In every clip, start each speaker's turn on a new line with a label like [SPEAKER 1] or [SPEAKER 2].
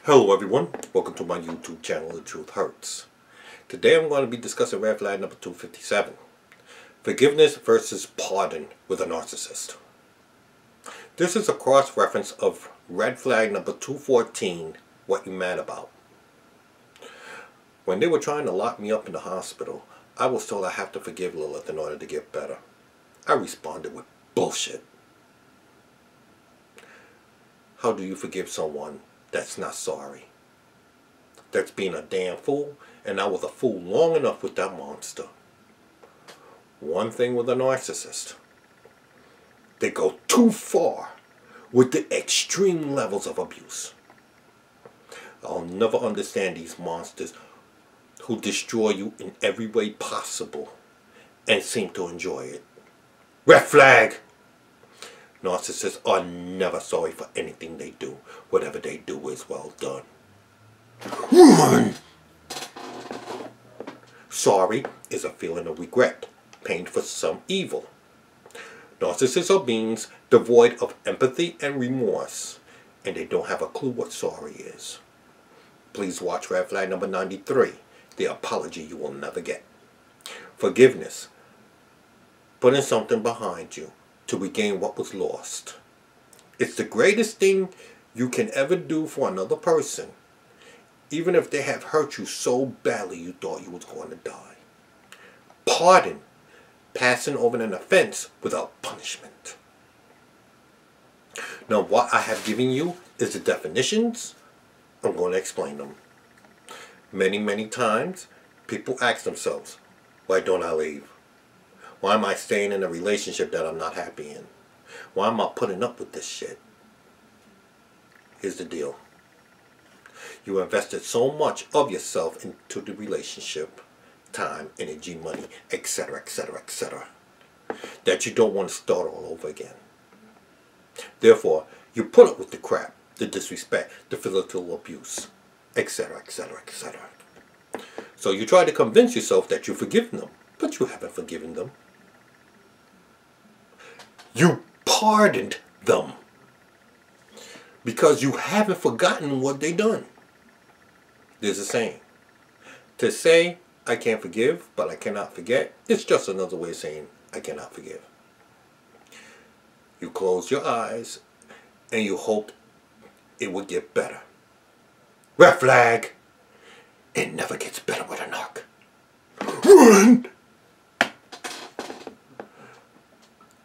[SPEAKER 1] Hello everyone, welcome to my YouTube channel, The Truth Hurts. Today I'm going to be discussing red flag number 257. Forgiveness versus pardon with a narcissist. This is a cross-reference of red flag number 214, what you mad about. When they were trying to lock me up in the hospital, I was told I have to forgive Lilith in order to get better. I responded with bullshit. How do you forgive someone that's not sorry? That's being a damn fool, and I was a fool long enough with that monster. One thing with a narcissist, they go too far with the extreme levels of abuse. I'll never understand these monsters who destroy you in every way possible and seem to enjoy it. Red flag! Narcissists are never sorry for anything they do. Whatever they do is well done. Run! Sorry is a feeling of regret, pain for some evil. Narcissists are beings devoid of empathy and remorse, and they don't have a clue what sorry is. Please watch red flag number 93, the apology you will never get. Forgiveness, putting something behind you to regain what was lost. It's the greatest thing you can ever do for another person, even if they have hurt you so badly you thought you was going to die. Pardon, passing over an offense without punishment. Now what I have given you is the definitions. I'm going to explain them. Many times people ask themselves, why don't I leave? Why am I staying in a relationship that I'm not happy in? Why am I putting up with this shit? Here's the deal. You invested so much of yourself into the relationship, time, energy, money, etc., that you don't want to start all over again. Therefore, you put up with the crap, the disrespect, the physical abuse, etc., So you try to convince yourself that you've forgiven them, but you haven't forgiven them. You pardoned them because you haven't forgotten what they done. There's a saying. To say, I can't forgive, but I cannot forget, it's just another way of saying, I cannot forgive. You close your eyes and you hope it would get better. Red flag! It never gets better with a knock. Run!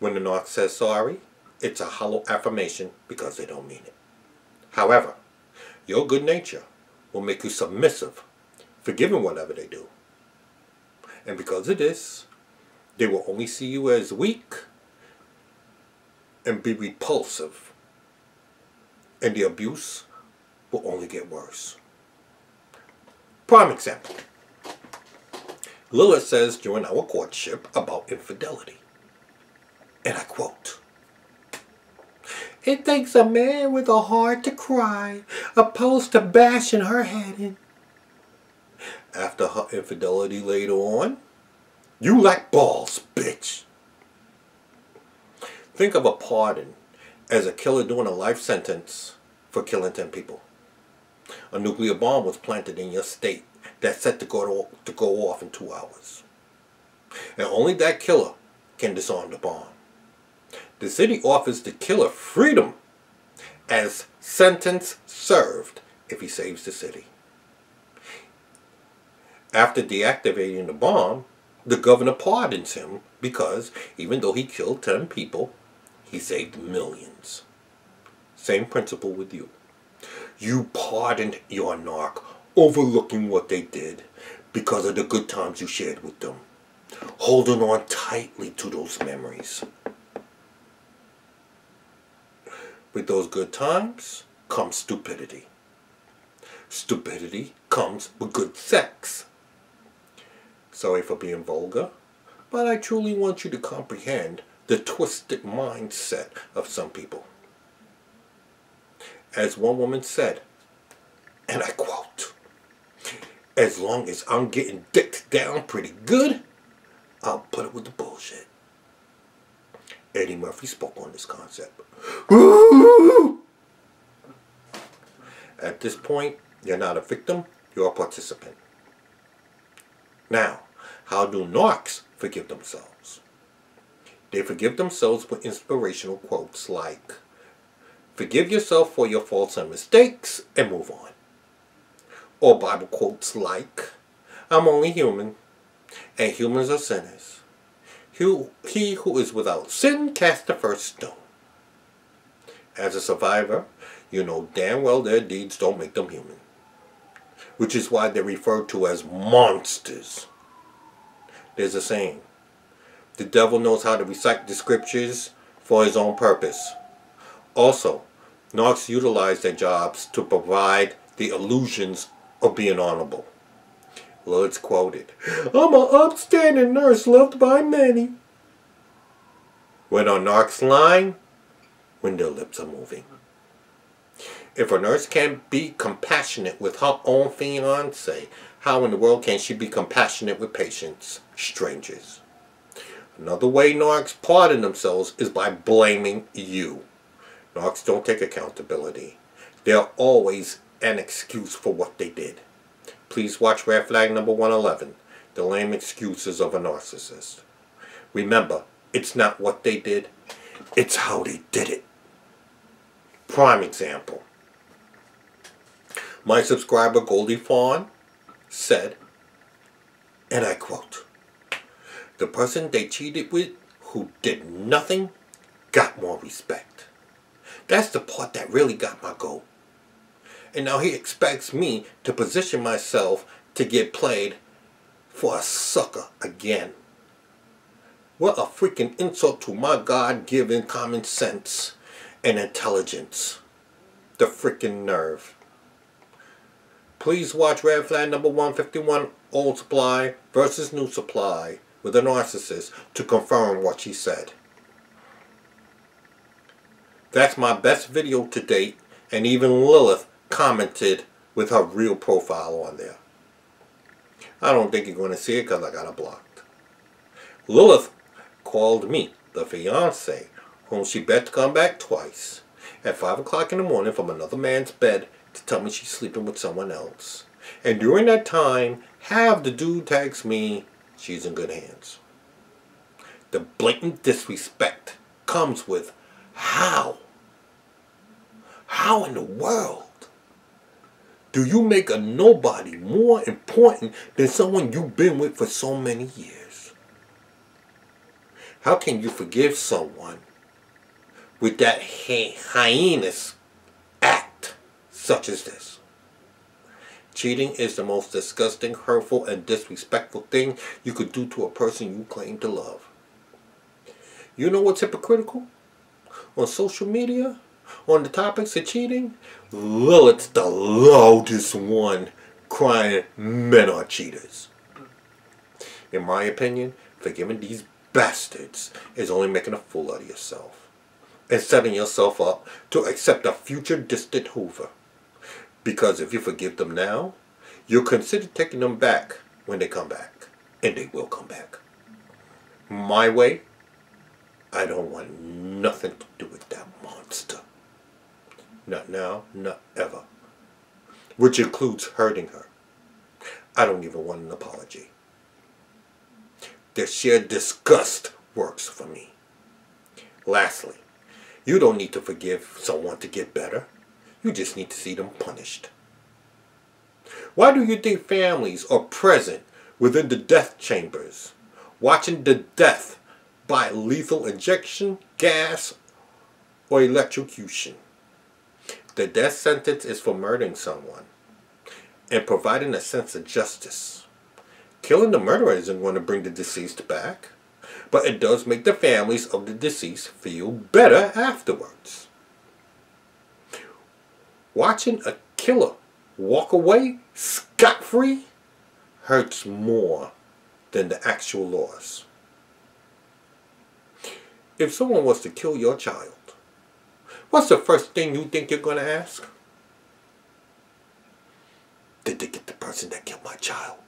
[SPEAKER 1] When the narc says sorry, it's a hollow affirmation because they don't mean it. However, your good nature will make you submissive, forgiving whatever they do. And because of this, they will only see you as weak and be repulsive. And the abuse will only get worse. Prime example. Lilith says during our courtship about infidelity. And I quote, "It takes a man with a heart to cry, opposed to bashing her head in." After her infidelity later on, you lack balls, bitch. Think of a pardon as a killer doing a life sentence for killing 10 people. A nuclear bomb was planted in your state that's set to go off in 2 hours. And only that killer can disarm the bomb. The city offers the killer freedom as sentence served if he saves the city. After deactivating the bomb, the governor pardons him because even though he killed 10 people, he saved millions. Same principle with you. You pardoned your narc, overlooking what they did because of the good times you shared with them, holding on tightly to those memories. With those good times comes stupidity. Stupidity comes with good sex. Sorry for being vulgar, but I truly want you to comprehend the twisted mindset of some people. As one woman said, and I quote, "As long as I'm getting dicked down pretty good, I'll put it with the bullshit." Eddie Murphy spoke on this concept. At this point, you're not a victim, you're a participant. Now, how do narcs forgive themselves? They forgive themselves with inspirational quotes like, "Forgive yourself for your faults and mistakes and move on." Or Bible quotes like, "I'm only human, and humans are sinners. He who is without sin cast the first stone." As a survivor, you know damn well their deeds don't make them human, which is why they're referred to as monsters. There's a saying, the devil knows how to recite the scriptures for his own purpose. Also, narcs utilize their jobs to provide the illusions of being honorable. Lord's quoted, "I'm an upstanding nurse loved by many." When are narcs lying? When their lips are moving. If a nurse can't be compassionate with her own fiancé, how in the world can she be compassionate with patients, strangers? Another way narcs pardon themselves is by blaming you. Narcs don't take accountability. They're always an excuse for what they did. Please watch Red Flag number 111, The Lame Excuses of a Narcissist. Remember, it's not what they did, it's how they did it. Prime example. My subscriber Goldie Fawn said, and I quote, "The person they cheated with who did nothing got more respect." That's the part that really got my goat. And now he expects me to position myself to get played for a sucker again. What a freaking insult to my God-given common sense and intelligence. The freaking nerve. Please watch Red Flag number 151, Old Supply versus New Supply with a narcissist to confirm what she said. That's my best video to date, and even Lilith commented with her real profile on there. I don't think you're going to see it because I got it blocked. Lilith called me, the fiancé, whom she bet to come back twice, at 5 o'clock in the morning from another man's bed to tell me she's sleeping with someone else. And during that time, have the dude text me, she's in good hands. The blatant disrespect comes with, how? How in the world do you make a nobody more important than someone you've been with for so many years? How can you forgive someone with that heinous act such as this? Cheating is the most disgusting, hurtful, and disrespectful thing you could do to a person you claim to love. You know what's hypocritical? On social media, on the topics of cheating, Lilith's the loudest one crying men are cheaters. In my opinion, forgiving these bastards is only making a fool out of yourself and setting yourself up to accept a future distant Hoover. Because if you forgive them now, you'll consider taking them back when they come back. And they will come back. My way, I don't want nothing to do with that monster. Not now, not ever. Which includes hurting her. I don't even want an apology. Their sheer disgust works for me. Lastly, you don't need to forgive someone to get better. You just need to see them punished. Why do you think families are present within the death chambers, watching the death by lethal injection, gas, or electrocution? The death sentence is for murdering someone and providing a sense of justice. Killing the murderer isn't going to bring the deceased back, but it does make the families of the deceased feel better afterwards. Watching a killer walk away scot-free hurts more than the actual loss. If someone was to kill your child, what's the first thing you think you're going to ask? Did they get the person that killed my child?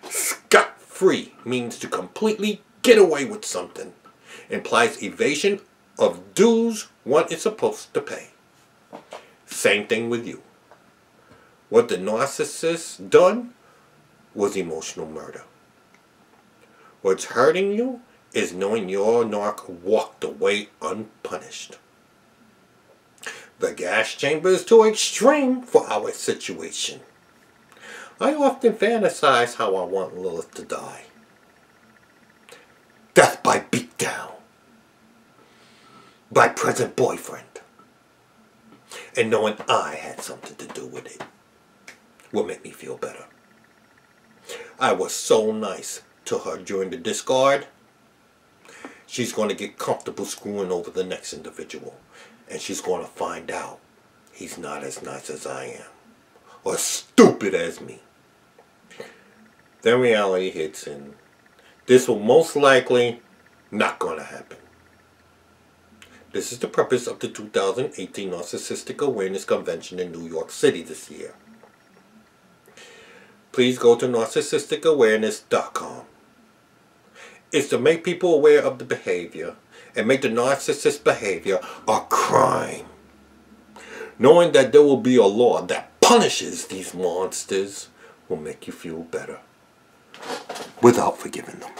[SPEAKER 1] Scot-free means to completely get away with something. Implies evasion of dues one is supposed to pay. Same thing with you. What the narcissist done was emotional murder. What's hurting you is knowing your narc walked away unpunished. The gas chamber is too extreme for our situation. I often fantasize how I want Lilith to die. Death by beatdown. By present boyfriend. And knowing I had something to do with it will make me feel better. I was so nice to her during the discard. She's going to get comfortable screwing over the next individual. And she's going to find out he's not as nice as I am. Or stupid as me. Then reality hits and this will most likely not going to happen. This is the purpose of the 2018 Narcissistic Awareness Convention in New York City this year. Please go to narcissisticawareness.com. It's to make people aware of the behavior and make the narcissist behavior a crime. Knowing that there will be a law that punishes these monsters will make you feel better without forgiving them.